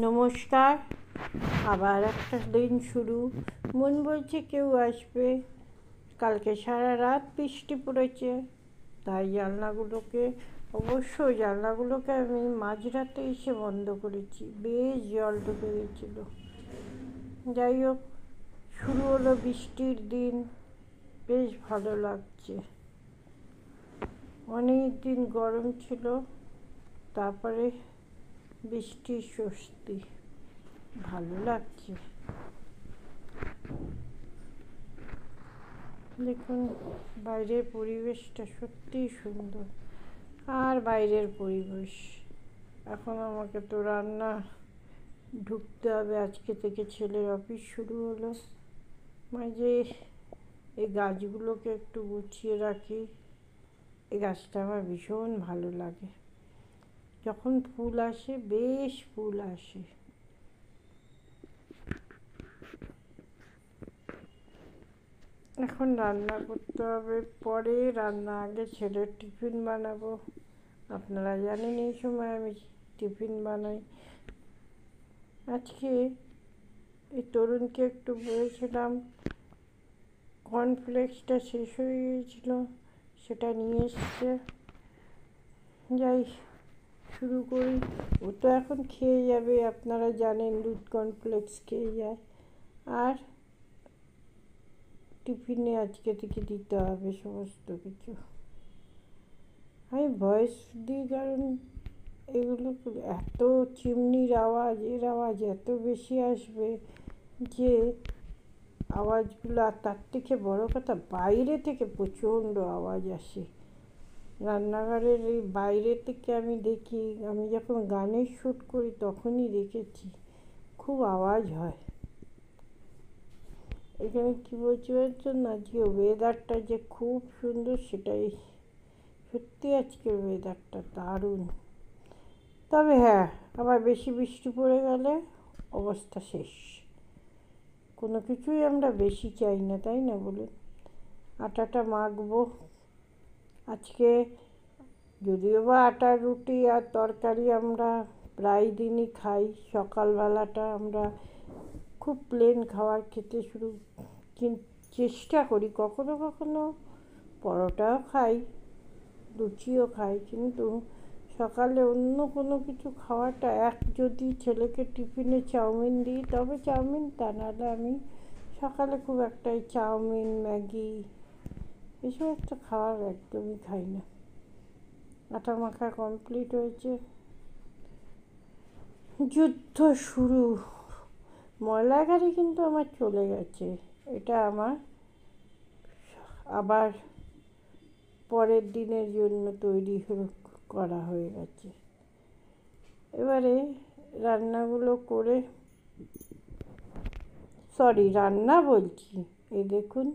নমস্কার। আবার একটা দিন শুরু। মন বলছে কেউ আসবে। কালকে সারা রাত বৃষ্টি পড়েছে, তাই জানলাগুলোকে আমি মাঝরাতে এসে বন্ধ করেছি। বেশ জল ঢুকে গেছিল। যাই হোক, শুরু হলো বৃষ্টির দিন। বেশ ভালো লাগছে। অনেক দিন গরম ছিল, তারপরে বৃষ্টির স্বস্তি। ভালো লাগছে। দেখুন, বাইরের পরিবেশটা সত্যিই সুন্দর। আর বাইরের পরিবেশ, এখন আমাকে তো রান্না ঢুকতে হবে। আজকে থেকে ছেলের অফিস শুরু হলো। মাঝে এই গাছগুলোকে একটু গুছিয়ে রাখি। এই গাছটা আমার ভীষণ ভালো লাগে। যখন ফুল আসে, বেশ ফুল আসে। এখন রান্না করতে হবে, পরে রান্না। আগে ছেলের টিফিন বানাবো। আপনারা জানেন এই সময় আমি টিফিন বানাই। আজকে এই তরুণকে একটু বলেছিলাম, কর্নফ্লেক্সটা শেষ হয়ে গিয়েছিল, সেটা নিয়ে এসছে। যাই, শুরু করি। ও তো এখন খেয়ে যাবে, আপনারা জানেন দুধ কর্নফ্লেক্স খেয়ে যায়। আর টিফিনে আজকে থেকে দিতে হবে সমস্ত কিছু। আমি ভয়েস দিই কারণ এগুলো এত চিমনির আওয়াজ, এর আওয়াজ এত বেশি আসবে যে আওয়াজগুলো। আর তার থেকে বড় কথা, বাইরে থেকে প্রচণ্ড আওয়াজ আসে। রান্নাঘরের এই বাইরে থেকে আমি দেখি, আমি যখন গানের শ্যুট করি তখনই দেখেছি খুব আওয়াজ হয়। এখানে কী বলছি বলছেন, আজকে ওয়েদারটা যে খুব সুন্দর, সেটাই সত্যি। আজকের ওয়েদারটা দারুণ। তবে হ্যাঁ, আবার বেশি বৃষ্টি পড়ে গেলে অবস্থা শেষ। কোনো কিছুই আমরা বেশি চাই না, তাই না বলুন? আটাটা মাখবো আজকে। যদিও বা আটার রুটি আর তরকারি আমরা প্রায় দিনই খাই। সকালবেলাটা আমরা খুব প্লেন খাবার খেতে চেষ্টা করি। কখনো কখনো পরোটাও খাই, লুচিও খাই, কিন্তু সকালে অন্য কোনো কিছু খাওয়াটা, যদি ছেলেকে টিফিনে চাউমিন দিই তবে চাউমিন, তা নাহলে আমি সকালে খুব একটা চাউমিন, ম্যাগি এসব একটা খাবার একদমই খাই না। আটা মাখা কমপ্লিট হয়েছে। যুদ্ধ শুরু। ময়লা গাড়ি কিন্তু আমার চলে গেছে। এটা আমার আবার পরের দিনের জন্য তৈরি করা হয়ে গেছে। এবারে রান্নাগুলো করে, রান্না বলছি, এই দেখুন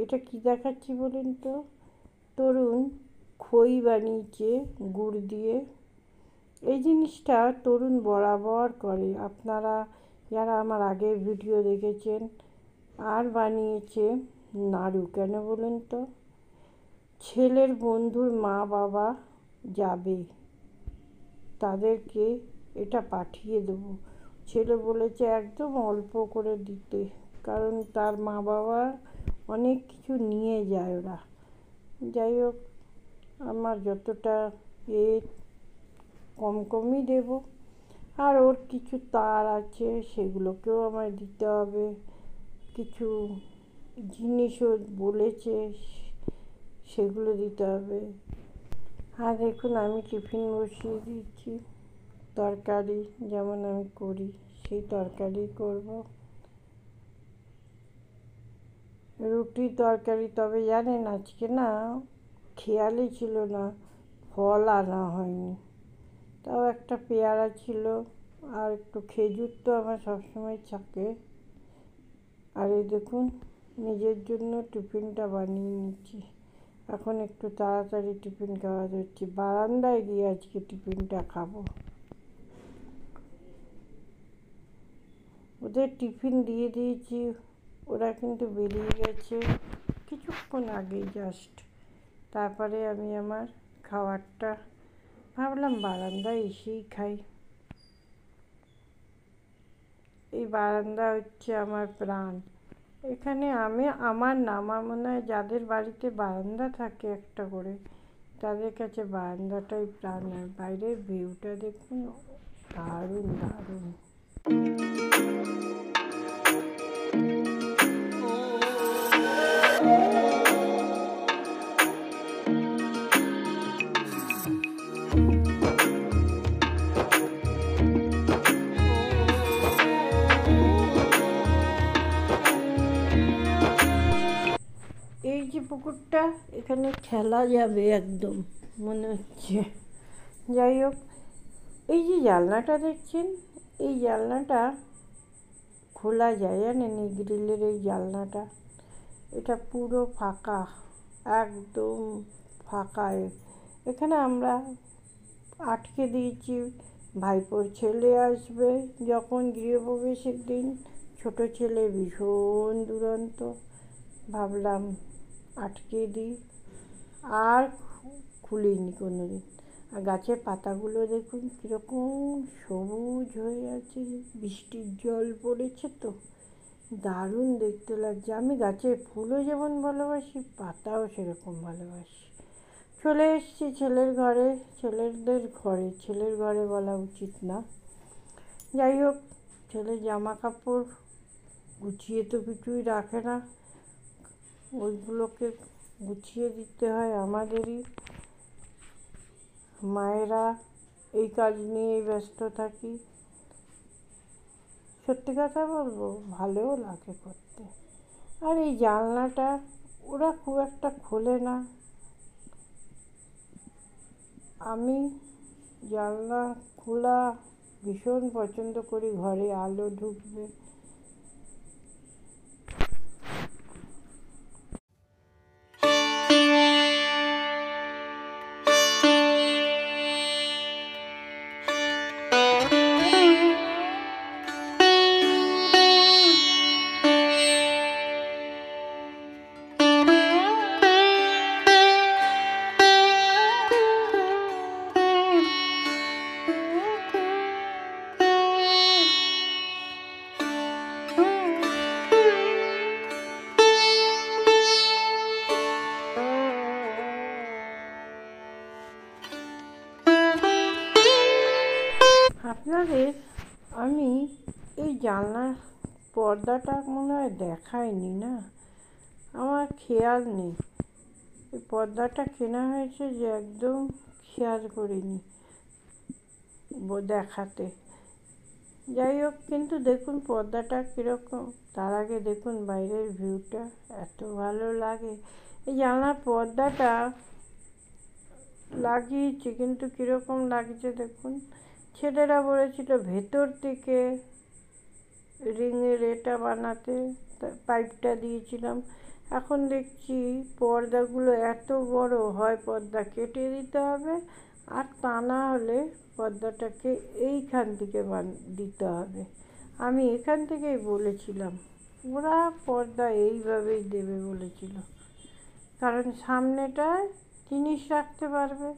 এটা কি দেখাচ্ছি বলুন তো। তরুণ খই বানিয়েছে গুড় দিয়ে। এই জিনিসটা তরুণ বরাবর করে, আপনারা যারা আমার আগের ভিডিও দেখেছেন। আর বানিয়েছে নাড়ু। কেন বলুন তো? ছেলের বন্ধুর মা বাবা যাবে, তাদেরকে এটা পাঠিয়ে দেবো। ছেলে বলেছে একদম অল্প করে দিতে, কারণ তার মা বাবা অনেক কিছু নিয়ে যায় ওরা। যাই হোক, আমার যতটা কমই দেব। আর ওর কিছু তার আছে, সেগুলোকেও আমায় দিতে হবে। কিছু জিনিসও বলেছে, সেগুলো দিতে হবে। আর দেখুন, আমি টিফিন বসিয়ে দিয়েছি। তরকারি যেমন আমি করি সেই তরকারি করব। রুটি তরকারি। তবে জানেন, আজকে না খেয়ালই ছিল না, ফল আনা হয়নি। তাও একটা পেয়ারা ছিল, আর একটু খেজুর তো আমার সবসময় থাকে। আর এই দেখুন, নিজের জন্য টিফিনটা বানিয়ে নিচ্ছি। এখন একটু তাড়াতাড়ি টিফিন খাওয়া যাচ্ছে। বারান্দায় গিয়ে আজকে টিফিনটা খাবো। ওদের টিফিন দিয়ে দিয়েছি, ওরা কিন্তু বেরিয়ে গেছে কিছুক্ষণ আগেই জাস্ট। তারপরে আমি আমার খাবারটা ভাবলাম বারান্দায় এসেই খাই। বারান্দা হচ্ছে আমার প্রাণ। এখানে আমার না, আমার মনে হয় যাদের বাড়িতে বারান্দা থাকে একটা করে, তাদের কাছে বারান্দাটাই প্রাণ। আর বাইরের ভিউটা দেখুন, দারুণ দারুণ। এই যে পুকুরটা, এখানে খেলা যাবে একদম মনে হচ্ছে। যাই হোক, এই যে জানলাটা দেখছেন, এই জানলাটা খোলা যায়, জানেন, এই গ্রিলের এই জানলাটা। এটা পুরো ফাঁকা, একদম ফাঁকা। এখানে আমরা আটকে দিয়েছি। ভাইপোর ছেলে আসবে যখন গৃহপ্রবেশের দিন, ছোট ছেলে ভীষণ দুরন্ত, ভাবলাম আটকে দিই, আর খুলিনি কোনো দিন। আর গাছের পাতাগুলো দেখুন কীরকম সবুজ হয়ে আছে, বৃষ্টির জল পড়েছে তো, দারুণ দেখতে লাগছে। আমি গাছের ফুলও যেমন ভালোবাসি, পাতাও সেরকম ভালোবাসি। চলে এসেছি ছেলের ঘরে, ছেলের ঘরে বলা উচিত না। যাই হোক, ছেলের জামা কাপড় গুছিয়ে তো কিছুই রাখে না, ওইগুলোকে গুছিয়ে দিতে হয় আমাদেরই। মায়েরা এই কাজ নিয়েই ব্যস্ত থাকি। সত্যি কথা বলবো, ভালোও লাগে করতে। আর এই জানলাটা ওরা খুব একটা খোলে না। আমি জানলা খোলা ভীষণ পছন্দ করি, ঘরে আলো ঢুকবে। আপনাদের আমি এই জানলার পর্দাটা মনে হয় দেখাইনি না, আমার খেয়াল নেই। এই পর্দাটা কেনা হয়েছে যে একদম খেয়াল করিনি দেখাতে। যাই হোক, কিন্তু দেখুন পর্দাটা কীরকম। তার আগে দেখুন বাইরের ভিউটা, এত ভালো লাগে। এই জানলার পর্দাটা লাগিয়েছি, কিন্তু কীরকম লাগছে দেখুন। ছেলেরা বলেছিল ভেতর থেকে রিংয়ের এটা বানাতে, পাইপটা দিয়েছিলাম। এখন দেখছি পর্দাগুলো এত বড়, হয় পর্দা কেটে দিতে হবে, আর তা না হলে পর্দাটাকে এইখান থেকে দিতে হবে। আমি এখান থেকেই বলেছিলাম, ওরা পর্দা এইভাবেই দেবে বলেছিল, কারণ সামনেটায় জিনিস রাখতে পারবে।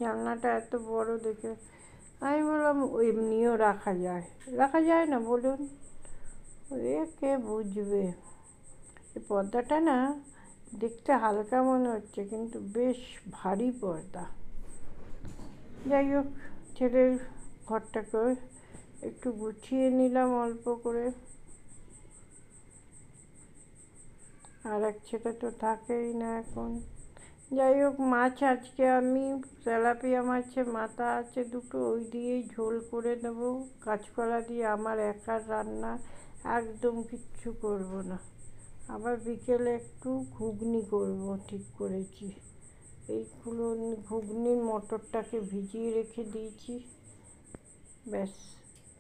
জানলাটা এত বড় দেখে আমি বললাম এমনিও রাখা যায় না বলুন, কে বুঝবে। এই পর্দাটা না দেখতে হালকা মনে হচ্ছে, কিন্তু বেশ ভারী পর্দা। যাই হোক, ছেলের ঘরটাকে একটু গুছিয়ে নিলাম অল্প করে। আর এক ছেলে তো থাকেই না এখন। যাই হোক, মাছ আজকে আমি তেলাপিয়া মাছের মাথা আছে দুটো, ওই দিয়েই ঝোল করে দেবো। কাঁচকলা দিয়ে আমার একার রান্না, একদম কিচ্ছু করব না। আবার বিকেলে একটু ঘুগনি করব ঠিক করেছি। এইগুলো ঘুগনির মটরটাকে ভিজিয়ে রেখে দিয়েছি, ব্যাস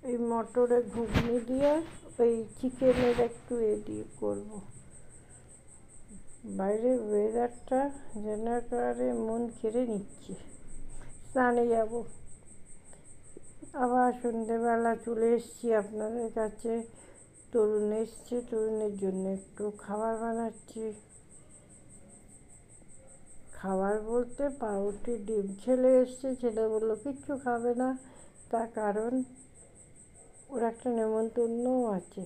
এই মটরের ঘুগনি দিয়ে ওই চিকেনের একটু দিয়ে করবো। বাইরের ওয়েদারটা যেন একেবারে মন কেড়ে নিচ্ছে। স্নানে যাব, আবার সন্ধেবেলা চলে এসেছি আপনাদের কাছে। তরুণ এসছে, তরুণের জন্য একটু খাবার বানাচ্ছি। খাবার বলতে পাউরুটি ডিম। ছেলে এসছে, ছেলে বললো কিচ্ছু খাবে না, তার কারণ ওর একটা নেমন্তন্নও আছে।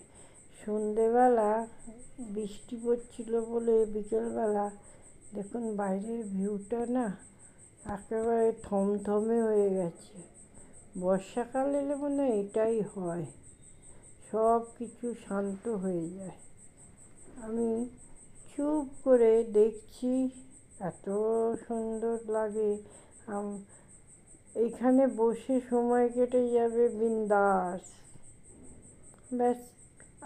সন্ধেবেলা বৃষ্টি পড়ছিল বলে বিকেলবেলা দেখুন বাইরের ভিউটা না একেবারে থমথমে হয়ে গেছে। বর্ষাকাল এলে মনে হয় এটাই হয়, সব কিছু শান্ত হয়ে যায়। আমি চুপ করে দেখছি, এত সুন্দর লাগে। এখানে বসে সময় কেটে যাবে বিন্দাস। ব্যাস,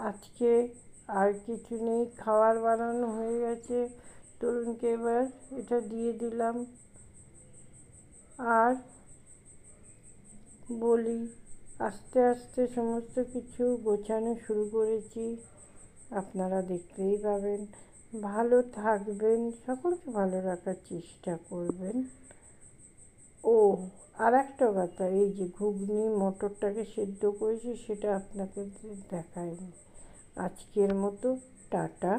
আজকে আর কিছু নেই, খাবার বানানো হয়ে গেছে। তরুণকে এবার এটা দিয়ে দিলাম। আর বলি, আস্তে আস্তে সমস্ত কিছু গোছানো শুরু করেছি, আপনারা দেখতেই পাবেন। ভালো থাকবেন, সকলকে ভালো রাখার চেষ্টা করবেন। ও আর একটা কথা, এই যে ঘুগনি মটরটাকে সেদ্ধ করেছি সেটা আপনাকে দেখায়নি। আজকের মতো টাটা।